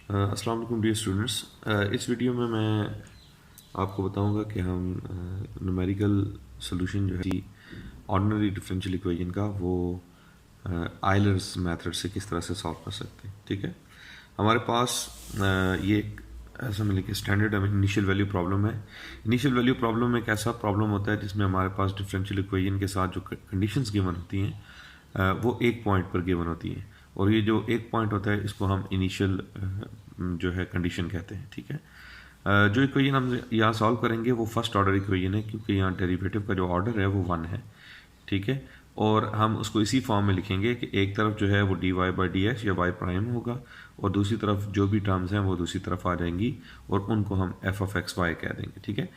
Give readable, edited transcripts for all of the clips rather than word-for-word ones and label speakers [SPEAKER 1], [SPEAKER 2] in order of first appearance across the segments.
[SPEAKER 1] अस्सलाम वालेकुम dear students. इस वीडियो में मैं आपको बताऊंगा कि हम न्यूमेरिकल सोल्यूशन जो है ऑर्डिनरी डिफरेंशियल इक्वेशन का वो आयलर्स मेथड से किस तरह से सॉल्व कर सकते हैं। ठीक है, हमारे पास ये एक ऐसा मिले कि स्टैंडर्ड इनिशियल वैल्यू प्रॉब्लम है। इनिशियल वैल्यू प्रॉब्लम में एक ऐसा प्रॉब्लम होता है जिसमें हमारे पास डिफरेंशियल इक्वेशन के साथ जो कंडीशंस गिवन होती हैं वो एक पॉइंट पर गिवन होती हैं, और ये जो एक पॉइंट होता है इसको हम इनिशियल जो है कंडीशन कहते हैं। ठीक है, जो इक्वेशन हम यहाँ सॉल्व करेंगे वो फर्स्ट ऑर्डर इक्वेशन है, क्योंकि यहाँ डेरिवेटिव का जो ऑर्डर है वो 1 है। ठीक है, और हम उसको इसी फॉर्म में लिखेंगे कि एक तरफ जो है वो d y by d x या वाई प्राइम होगा, और दूसरी तरफ जो भी टर्म्स हैं वो दूसरी तरफ आ जाएंगी, और उनको हम एफ ऑफ एक्स वाई कह देंगे। ठीक है,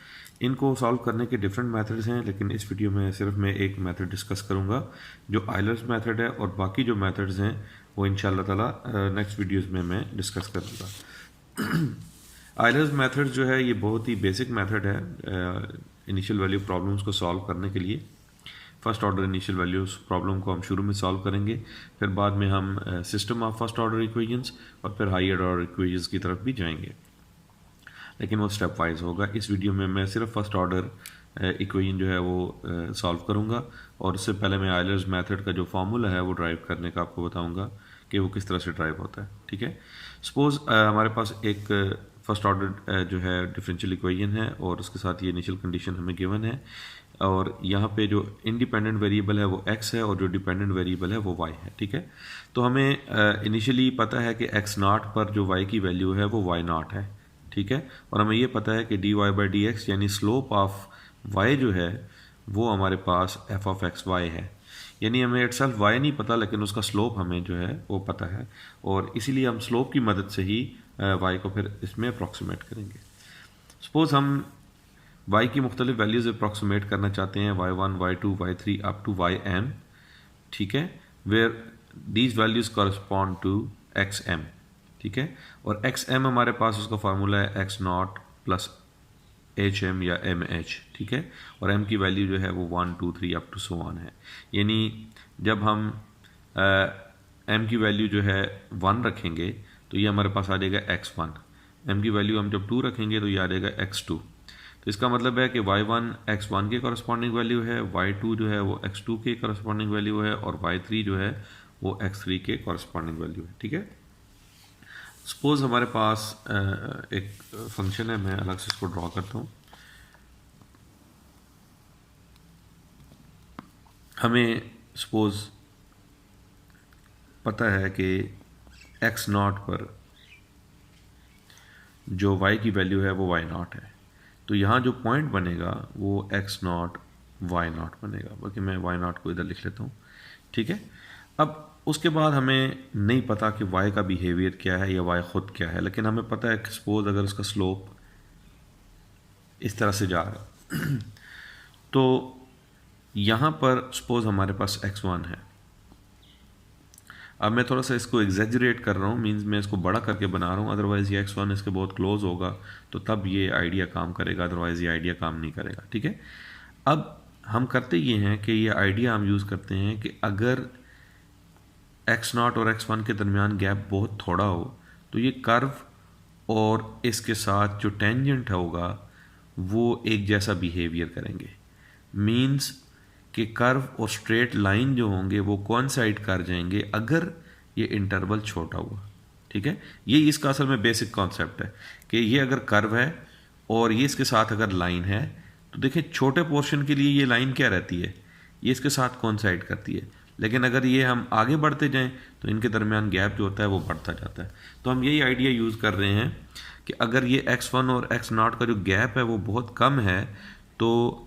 [SPEAKER 1] इनको सॉल्व करने के डिफरेंट मेथड्स हैं, लेकिन इस वीडियो में सिर्फ मैं एक मेथड डिस्कस करूंगा जो आयलर्स मेथड है, और बाकी जो मेथड्स हैं वो इंशाल्लाह ताला नेक्स्ट वीडियोस में मैं डिस्कस करूंगा। आयलर्स मेथड जो है ये बहुत ही बेसिक मेथड है इनिशियल वैल्यू प्रॉब्लम्स को सॉल्व करने के लिए। First order initial values problem को हम शुरू में सॉल्व करेंगे, फिर बाद में हम system of first order equations और फिर हायर ऑर्डर इक्वेशंस की तरफ भी जाएंगे, लेकिन वो स्टेप वाइज होगा। इस वीडियो में मैं सिर्फ फर्स्ट ऑर्डर इक्वेशन जो है वो सॉल्व करूंगा, और उससे पहले मैं आयलर्स मेथड का जो फार्मूला है वो ड्राइव करने का आपको बताऊंगा कि वो किस तरह से ड्राइव होता है। ठीक है, सपोज हमारे पास एक फर्स्ट ऑर्डर जो है डिफरेंशियल इक्वेशन है, और उसके साथ ये इनिशियल कंडीशन हमें गिवन है, और यहाँ पे जो इंडिपेंडेंट वेरिएबल है वो x है, और जो डिपेंडेंट वेरिएबल है वो y है। ठीक है, तो हमें इनिशियली पता है कि x नॉट पर जो y की वैल्यू है वो y नॉट है। ठीक है, और हमें ये पता है कि d y by d x यानी स्लोप ऑफ y जो है वो हमारे पास f ऑफ एक्स वाई है। यानी हमें इटसेल्फ y नहीं पता, लेकिन उसका स्लोप हमें जो है वो पता है, और इसीलिए हम स्लोप की मदद से ही y को फिर इसमें अप्रॉक्सीमेट करेंगे। सपोज हम y की मुख्तलिफ वैल्यूज अप्रॉक्सीमेट करना चाहते हैं, y1, y2, y3 up to ym। ठीक है, where these values correspond to xm। ठीक है, और xm हमारे पास उसका फार्मूला है x नॉट प्लस hm या mh। ठीक है, और m की वैल्यू जो है वो 1 2 3 अप टू सो ऑन है। यानी जब हम m की वैल्यू जो है 1 रखेंगे तो ये हमारे पास आ जाएगा x1, m की वैल्यू हम जब 2 रखेंगे तो ये आ जाएगा x2। तो इसका मतलब है कि y1 x1 के कॉरस्पॉन्डिंग वैल्यू है, y2 जो है वो x2 के कॉरस्पॉन्डिंग वैल्यू है, और y3 जो है वो x3 के कॉरस्पॉन्डिंग वैल्यू है। ठीक है, सपोज हमारे पास एक फंक्शन है, मैं अलग से इसको ड्रॉ करता हूँ। हमें सपोज पता है कि x नॉट पर जो y की वैल्यू है वो y नॉट है, तो यहाँ जो पॉइंट बनेगा वो x नॉट y नॉट बनेगा, बाकी मैं y नॉट को इधर लिख लेता हूँ। ठीक है, अब उसके बाद हमें नहीं पता कि y का बिहेवियर क्या है या y खुद क्या है, लेकिन हमें पता है कि सपोज अगर उसका स्लोप इस तरह से जा रहा है तो यहाँ पर सपोज हमारे पास x1 है। अब मैं थोड़ा सा इसको एग्जेजरेट कर रहा हूँ, मींस मैं इसको बड़ा करके बना रहा हूँ, अदरवाइज़ ये x1 इसके बहुत क्लोज होगा तो तब ये आइडिया काम करेगा, अदरवाइज़ ये आइडिया काम नहीं करेगा। ठीक है, अब हम करते ये हैं कि ये आइडिया हम यूज़ करते हैं कि अगर x0 और x1 के दरमियान गैप बहुत थोड़ा हो तो ये कर्व और इसके साथ जो टेंजेंट होगा वो एक जैसा बिहेवियर करेंगे। मींस कि कर्व और स्ट्रेट लाइन जो होंगे वो कोइंसाइड कर जाएंगे अगर ये इंटरवल छोटा हुआ। ठीक है, ये इसका असल में बेसिक कॉन्सेप्ट है कि ये अगर कर्व है और ये इसके साथ अगर लाइन है तो देखिए छोटे पोर्शन के लिए ये लाइन क्या रहती है, ये इसके साथ कोइंसाइड करती है, लेकिन अगर ये हम आगे बढ़ते जाएं तो इनके दरमियान गैप जो होता है वो बढ़ता जाता है। तो हम यही आइडिया यूज़ कर रहे हैं कि अगर ये x1 और x0 का जो गैप है वो बहुत कम है, तो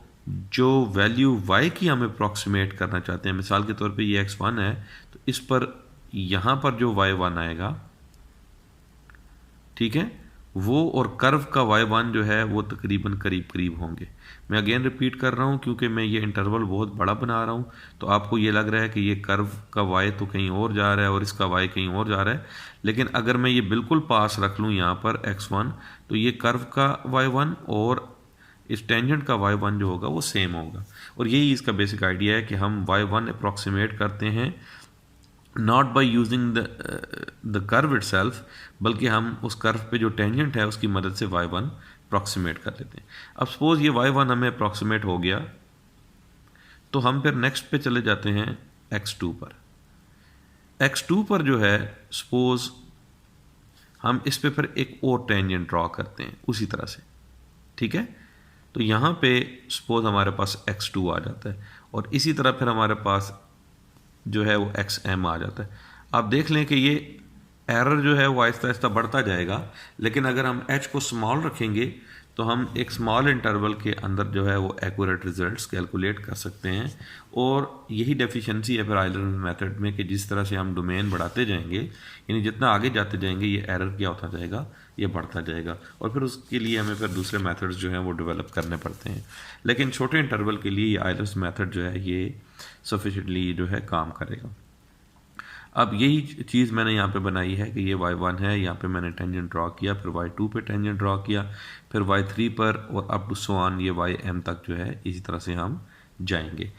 [SPEAKER 1] जो वैल्यू y की हम अप्रॉक्सीमेट करना चाहते हैं, मिसाल के तौर पे ये x1 है तो इस पर यहाँ पर जो y1 आएगा, ठीक है, वो और कर्व का y1 जो है वो तकरीबन करीब करीब होंगे। मैं अगेन रिपीट कर रहा हूँ क्योंकि मैं ये इंटरवल बहुत बड़ा बना रहा हूँ, तो आपको ये लग रहा है कि ये कर्व का y तो कहीं और जा रहा है और इसका y कहीं और जा रहा है, लेकिन अगर मैं ये बिल्कुल पास रख लूँ यहाँ पर x1 तो ये कर्व का y1 और इस टेंजेंट का y1 जो होगा वो सेम होगा। और यही इसका बेसिक आइडिया है कि हम y1 अप्रॉक्सीमेट करते हैं not by using the curve itself, बल्कि हम उस कर्व पे जो टेंजेंट है उसकी मदद से y1 अप्रॉक्सीमेट कर लेते हैं। अब सपोज ये y1 हमें अप्रॉक्सीमेट हो गया, तो हम फिर नेक्स्ट पे चले जाते हैं x2 पर। x2 पर जो है सपोज हम इस पे फिर एक और टेंजेंट ड्रॉ करते हैं उसी तरह से, ठीक है। तो यहाँ पे सपोज हमारे पास x2 आ जाता है और इसी तरह फिर हमारे पास जो है वो xm आ जाता है। आप देख लें कि ये एरर जो है वो आहिस्ता आहिस्ता बढ़ता जाएगा, लेकिन अगर हम h को स्मॉल रखेंगे तो हम एक स्मॉल इंटरवल के अंदर जो है वो एक्यूरेट रिजल्ट्स कैलकुलेट कर सकते हैं। और यही डेफिशिएंसी है फिर आइलर मेथड में कि जिस तरह से हम डोमेन बढ़ाते जाएंगे, यानी जितना आगे जाते जाएंगे ये एरर क्या होता जाएगा, ये बढ़ता जाएगा। और फिर उसके लिए हमें फिर दूसरे मेथड्स जो हैं वो डेवलप करने पड़ते हैं, लेकिन छोटे इंटरवल के लिए ये आइलर्स मेथड जो है ये सफिशिएंटली जो है काम करेगा। अब यही चीज़ मैंने यहाँ पे बनाई है कि ये y1 है, यहाँ पे मैंने टेंजेंट ड्रॉ किया, फिर y2 पे टेंजेंट ड्रॉ किया, फिर y3 पर, और अप टू सो ऑन ये ym तक जो है इसी तरह से हम जाएंगे,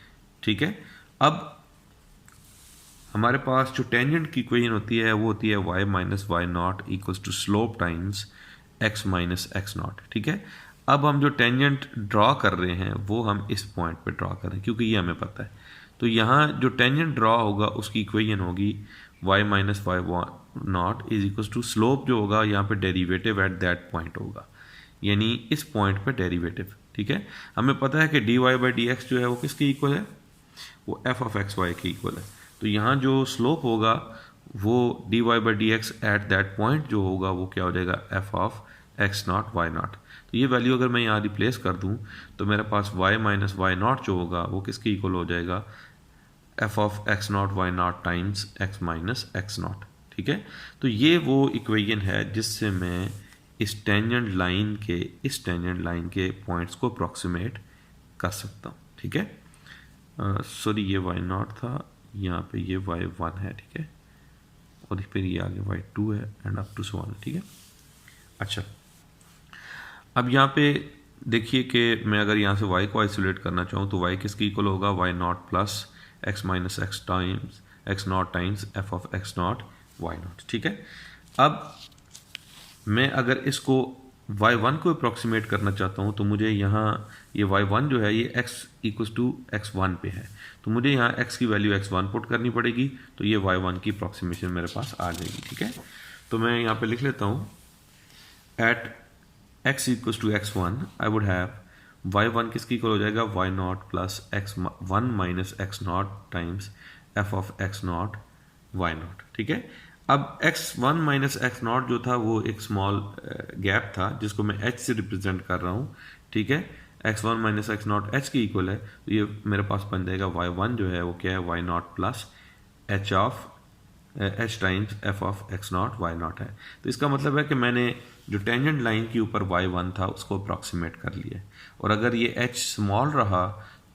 [SPEAKER 1] ठीक है। अब हमारे पास जो टेंजेंट की इक्वेशन होती है वो होती है y minus y not equals to slope times x minus x not, ठीक है। अब हम जो टेंजेंट ड्रॉ कर रहे हैं वो हम इस पॉइंट पे ड्रॉ कर रहे हैं क्योंकि ये हमें पता है। तो यहाँ जो टेंजेंट ड्रॉ होगा उसकी इक्वेशन होगी y minus y not is equals to slope जो होगा यहाँ पे डेरिवेटिव एट दैट पॉइंट होगा, यानी इस पॉइंट पे डेरिवेटिव, ठीक है। हमें पता है कि dy बाई डी एक्स जो है वो किसके इक्वल है, वो f ऑफ एक्स वाई के इक्वल है। तो यहाँ जो स्लोप होगा वो dy by d x at that point जो होगा वो क्या हो जाएगा, f of x not y not. तो ये वैल्यू अगर मैं यहाँ रिप्लेस कर दूँ तो मेरे पास y माइनस वाई नॉट जो होगा वो किसके इक्वल हो जाएगा, f of x not y not times x minus x not, ठीक है। तो ये वो इक्वेशन है जिससे मैं इस टेंजेंट लाइन के पॉइंट्स को अप्रॉक्सीमेट कर सकता हूँ, ठीक है। सॉरी ये वाई नॉट था, यहाँ पे ये y1 है, ठीक है, और फिर ये आगे y2 है and up to so on, ठीक है। अच्छा, अब यहाँ पे देखिए कि मैं अगर यहाँ से y को आइसोलेट करना चाहूँ तो y किसकी इक्वल होगा, y not plus x minus x times x not times f of x not y not, ठीक है। अब मैं अगर इसको y1 को अप्रॉक्सीमेट करना चाहता हूँ तो मुझे यहाँ ये y1 जो है ये x इक्वल्स टू x1 पे है, तो मुझे यहाँ x की वैल्यू x1 पुट करनी पड़ेगी, तो ये y1 की अप्रॉक्सीमेशन मेरे पास आ जाएगी, ठीक है। तो मैं यहाँ पे लिख लेता हूँ at x equals to x1 I would have y1 किसकी इक्वल हो जाएगा, y not plus x1 minus x not times f of x not y not, ठीक है। अब x1 माइनस एक्स नॉट जो था वो एक स्मॉल गैप था जिसको मैं h से रिप्रेजेंट कर रहा हूँ, ठीक है। x1 minus x not h की इक्वल है, तो ये मेरे पास बन जाएगा y1 जो है वो क्या है, y not plus h of h times f of x not y not है। तो इसका मतलब है कि मैंने जो टेंजेंट लाइन के ऊपर y1 था उसको अप्रॉक्सीमेट कर लिया, और अगर ये h स्मॉल रहा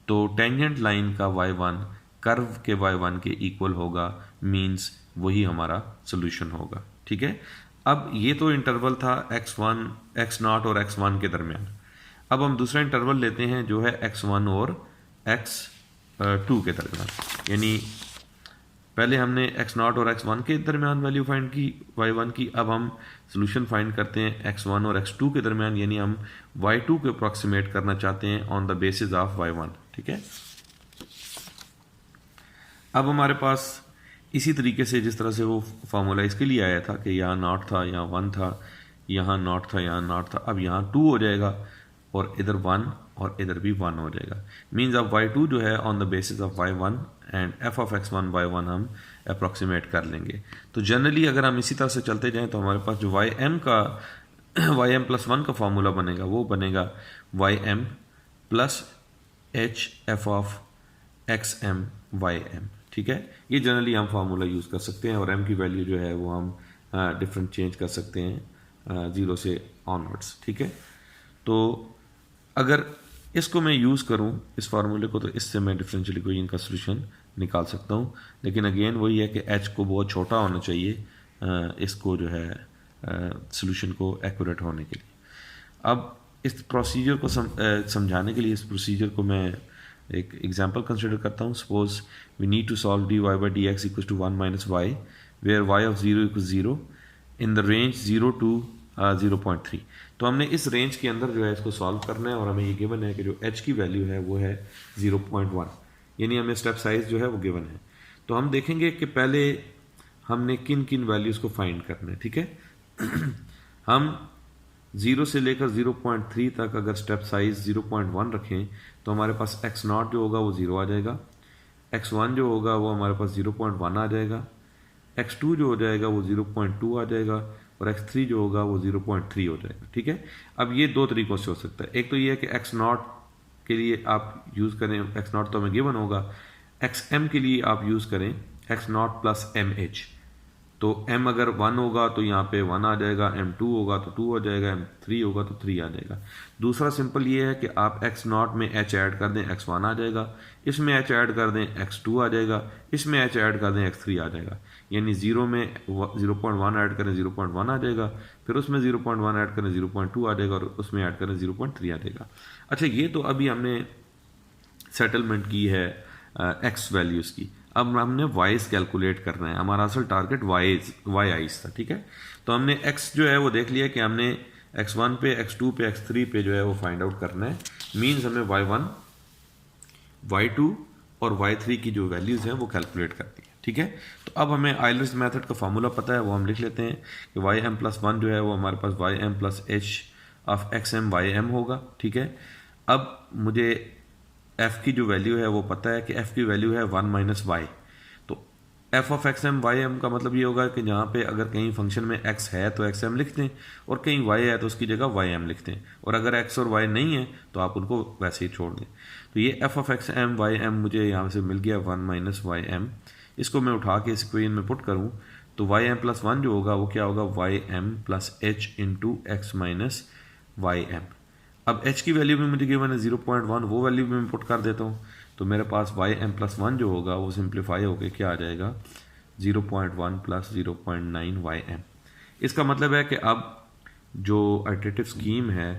[SPEAKER 1] तो टेंजेंट लाइन का y1 कर्व के y1 के इक्वल होगा, मींस वही हमारा सोल्यूशन होगा, ठीक है। अब ये तो इंटरवल था x1 x0 और x1 के दरमियान। अब हम दूसरा इंटरवल लेते हैं जो है x1 और x2 के दरमियान, यानी पहले हमने x0 और x1 के दरमियान वैल्यू फाइंड की y1 की, अब हम सोल्यूशन फाइंड करते हैं x1 और x2 के दरमियान, यानी हम y2 को अप्रॉक्सीमेट करना चाहते हैं on the basis of y1, ठीक है। अब हमारे पास इसी तरीके से जिस तरह से वो फार्मूला इसके लिए आया था कि यहाँ नॉट था, यहाँ 1 था, यहाँ नॉट था, यहाँ नॉट था, अब यहाँ 2 हो जाएगा और इधर 1 और इधर भी 1 हो जाएगा, मीन्स अब y2 जो है on the basis of y1 and f of x1 y1 हम अप्रॉक्सीमेट कर लेंगे। तो जनरली अगर हम इसी तरह से चलते जाएं तो हमारे पास जो ym प्लस 1 का फार्मूला बनेगा वो बनेगा ym plus h f of xm ym, ठीक है। ये जनरली हम फार्मूला यूज़ कर सकते हैं और m की वैल्यू जो है वो हम डिफरेंट चेंज कर सकते हैं 0 से ऑनवर्ड्स, ठीक है। तो अगर इसको मैं यूज़ करूं इस फार्मूले को तो इससे मैं डिफरेंशियल इक्वेशन का सोल्यूशन निकाल सकता हूं, लेकिन अगेन वही है कि h को बहुत छोटा होना चाहिए इसको जो है सोल्यूशन को एक्यूरेट होने के लिए। अब इस प्रोसीजर को समझाने के लिए इस प्रोसीजर को मैं एक एग्जांपल कंसिडर करता हूँ. Suppose we need to solve d y by d x equal to 1 minus y where y of 0 equal 0 in the range 0 to 0.3. तो हमने इस रेंज के अंदर जो है इसको सॉल्व करना है और हमें ये गिवन है कि जो h की वैल्यू है वो है 0.1, यानी हमें स्टेप साइज जो है वो गिवन है. तो हम देखेंगे कि पहले हमने किन किन वैल्यूज़ को फाइंड करना है. ठीक है. हम 0 से लेकर 0.3 तक अगर स्टेप साइज 0.1 रखें तो हमारे पास x0 जो होगा वो 0 आ जाएगा, x1 जो होगा वो हमारे पास 0.1 आ जाएगा, x2 जो हो जाएगा वो 0.2 आ जाएगा और x3 जो होगा वो 0.3 हो जाएगा. ठीक है. अब ये दो तरीक़ों से हो सकता है. एक तो ये है कि x0 के लिए आप यूज़ करें, x0 तो हमें गिवन होगा, xm के लिए आप यूज़ करें x0 प्लस mh. तो m अगर 1 होगा तो यहाँ पे 1 आ जाएगा, m2 होगा तो 2 हो जाएगा, m3 होगा तो 3 आ जाएगा. दूसरा सिंपल ये है कि आप x0 में h ऐड कर दें, x1 आ जाएगा, इसमें h ऐड कर दें, x2 आ जाएगा, इसमें h ऐड कर दें, x3 आ जाएगा. यानी 0 में 0.1 ऐड करें 0.1 आ जाएगा, फिर उसमें 0.1 ऐड करें 0.2 आ जाएगा और उसमें ऐड करें 0.3 आ जाएगा. अच्छा, ये तो अभी हमने सेटलमेंट की है x वैल्यूज़ की. अब हमने वाइज कैलकुलेट करना है. हमारा असल टारगेट वाई आइज था. ठीक है. तो हमने x जो है वो देख लिया कि हमने x1 पे, x2 पे, x3 पे जो है वो फाइंड आउट करना है. मीन्स हमें y1, y2 और y3 की जो वैल्यूज़ हैं वो कैलकुलेट करनी है. ठीक है. तो अब हमें आइलर्स मेथड का फार्मूला पता है, वो हम लिख लेते हैं कि ym प्लस 1 जो है वो हमारे पास ym plus h of xm ym होगा. ठीक है. अब मुझे f की जो वैल्यू है वो पता है कि f की वैल्यू है 1 माइनस वाई. तो f ऑफ xm ym का मतलब ये होगा कि जहाँ पे अगर कहीं फंक्शन में x है तो xm लिखते हैं और कहीं y है तो उसकी जगह ym लिखते हैं, और अगर x और y नहीं है तो आप उनको वैसे ही छोड़ दें. तो ये f ऑफ xm ym मुझे यहाँ से मिल गया 1 माइनस ym. इसको मैं उठा के इस इक्वेशन में पुट करूँ तो ym प्लस 1 जो होगा वो क्या होगा, ym plus h into x minus ym. अब h की वैल्यू में मुझे गिवन है 0.1, वो वैल्यू भी मैं पुट कर देता हूँ तो मेरे पास ym प्लस 1 जो होगा वो सिंप्लीफाई होकर क्या आ जाएगा, 0.1 प्लस 0.9 ym. इसका मतलब है कि अब जो अल्टरनेटिव स्कीम है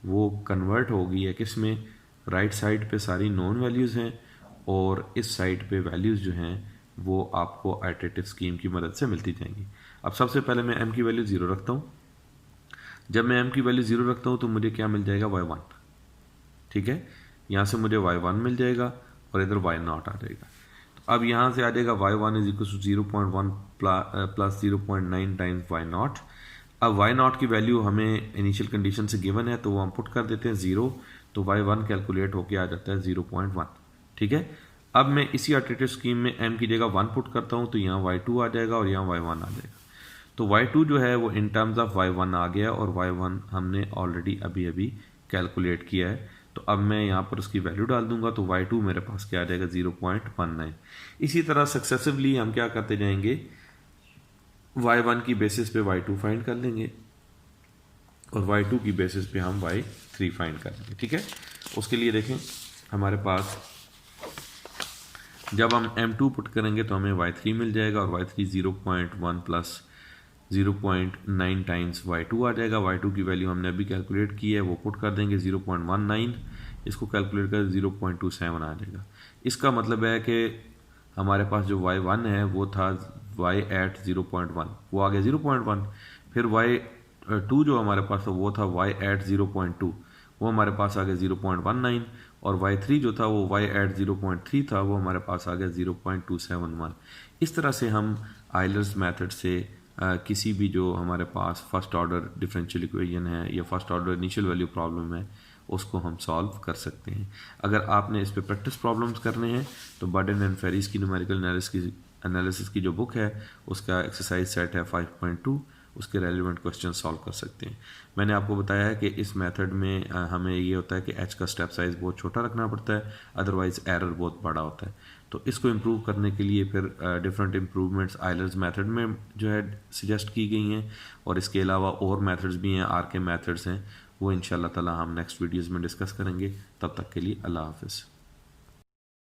[SPEAKER 1] वो कन्वर्ट हो गई है किस में, राइट साइड पे सारी नॉन वैल्यूज़ हैं और इस साइड पे वैल्यूज़ जो हैं वो आपको अल्टरनेटिव स्कीम की मदद से मिलती जाएंगी. अब सबसे पहले मैं m की वैल्यू 0 रखता हूँ. जब मैं m की वैल्यू 0 रखता हूँ तो मुझे क्या मिल जाएगा, y1. ठीक है. यहाँ से मुझे y1 मिल जाएगा और इधर y0 आ जाएगा. तो अब यहाँ से आ जाएगा y1 is equal to 0.1 plus 0.9 times y0. अब y0 की वैल्यू हमें इनिशियल कंडीशन से गिवन है तो वो हम पुट कर देते हैं 0, तो y1 कैलकुलेट होके आ जाता है 0.1. ठीक है. अब मैं इसी अल्टरनेटिव स्कीम में m की जगह 1 पुट करता हूँ तो यहाँ y2 आ जाएगा और यहाँ y1 आ जाएगा. तो y2 जो है वो इन टर्म्स ऑफ y1 आ गया और y1 हमने ऑलरेडी अभी कैलकुलेट किया है. तो अब मैं यहाँ पर उसकी वैल्यू डाल दूंगा तो y2 मेरे पास क्या आ जाएगा, 0.19. इसी तरह सक्सेसिवली हम क्या करते जाएंगे, y1 की बेसिस पे y2 फाइंड कर लेंगे और y2 की बेसिस पे हम y3 फाइंड कर लेंगे. ठीक है. उसके लिए देखें हमारे पास जब हम m2 पुट करेंगे तो हमें y3 मिल जाएगा और y3 0.1 प्लस 0.9 टाइम्स y2 आ जाएगा. y2 की वैल्यू हमने अभी कैलकुलेट की है, वो पुट कर देंगे 0.19, इसको कैलकुलेट कर 0.27 आ जाएगा. इसका मतलब है कि हमारे पास जो y1 है वो था y एट 0.1, वो आ गया 0.1. फिर y2 जो हमारे पास था वो था y एट 0.2, वो हमारे पास आ गया 0.19, और y3 जो था वो y एट 0.3 था, वो हमारे पास आ गया 0.271. इस तरह से हम आइलर्स मेथड से किसी भी जो हमारे पास फर्स्ट ऑर्डर डिफरेंशियल इक्वेशन है या first order initial value problem है उसको हम सॉल्व कर सकते हैं. अगर आपने इस पे प्रैक्टिस प्रॉब्लम्स करने हैं तो बर्डन एंड फेरिस की न्यूमेरिकल एनालिसिस की जो बुक है उसका एक्सरसाइज सेट है 5.2, उसके रेलिवेंट क्वेश्चन सॉल्व कर सकते हैं. मैंने आपको बताया है कि इस मेथड में हमें ये होता है कि h का स्टेप साइज़ बहुत छोटा रखना पड़ता है, अदरवाइज़ एरर बहुत बड़ा होता है. तो इसको इम्प्रूव करने के लिए फिर डिफरेंट इम्प्रूवमेंट्स आइलर्स मेथड में जो है सजेस्ट की गई हैं, और इसके अलावा और मेथड्स भी हैं, आर के मेथड्स हैं, वो इंशाल्लाह ताला हम नेक्स्ट वीडियोज़ में डिस्कस करेंगे. तब तक के लिए अल्लाह हाफ़िज़.